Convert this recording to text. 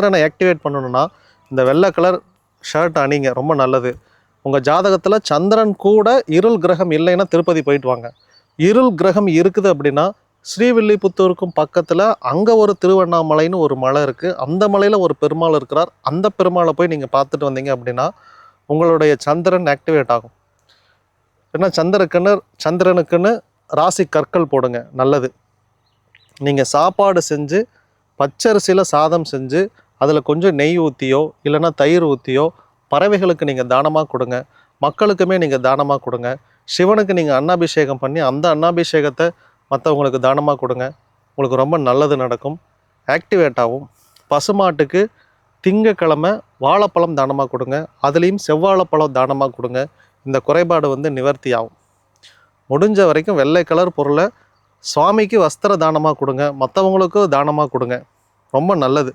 சந்திரனை ஆக்டிவேட் பண்ணணும்னா இந்த வெள்ளை கலர் ஷர்ட் அணிங்க, ரொம்ப நல்லது. உங்கள் ஜாதகத்தில் சந்திரன் கூட இருள் கிரகம் இல்லைன்னா திருப்பதி போயிட்டு வாங்க. இருள் கிரகம் இருக்குது அப்படின்னா ஸ்ரீவில்லிபுத்தூருக்கும் பக்கத்தில் அங்கே ஒரு திருவண்ணாமலைன்னு ஒரு மலை இருக்குது. அந்த மலையில் ஒரு பெருமாள் இருக்கிறார். அந்த பெருமாளை போய் நீங்கள் பார்த்துட்டு வந்தீங்க அப்படின்னா உங்களுடைய சந்திரன் ஆக்டிவேட் ஆகும். ஏன்னா சந்திரனுக்குன்னு ராசி கற்கள் போடுங்க, நல்லது. நீங்கள் சாப்பாடு செஞ்சு பச்சரிசியில் சாதம் செஞ்சு அதில் கொஞ்சம் நெய் ஊற்றியோ இல்லைன்னா தயிர் ஊற்றியோ பறவைகளுக்கு நீங்கள் தானமாக கொடுங்க. மக்களுக்குமே நீங்கள் தானமாக கொடுங்க. சிவனுக்கு நீங்கள் அன்னாபிஷேகம் பண்ணி அந்த அன்னாபிஷேகத்தை மற்றவங்களுக்கு தானமாக கொடுங்க. உங்களுக்கு ரொம்ப நல்லது நடக்கும், ஆக்டிவேட் ஆகும். பசுமாட்டுக்கு திங்கக்கிழமை வாழைப்பழம் தானமாக கொடுங்க, அதுலேயும் செவ்வாழைப்பழம் தானமாக கொடுங்க. இந்த குறைபாடு நிவர்த்தி ஆகும். முடிஞ்ச வரைக்கும் வெள்ளை கலர் பொருளை சுவாமிக்கு வஸ்திர தானமாக கொடுங்க, மற்றவங்களுக்கும் தானமாக கொடுங்க, ரொம்ப நல்லது.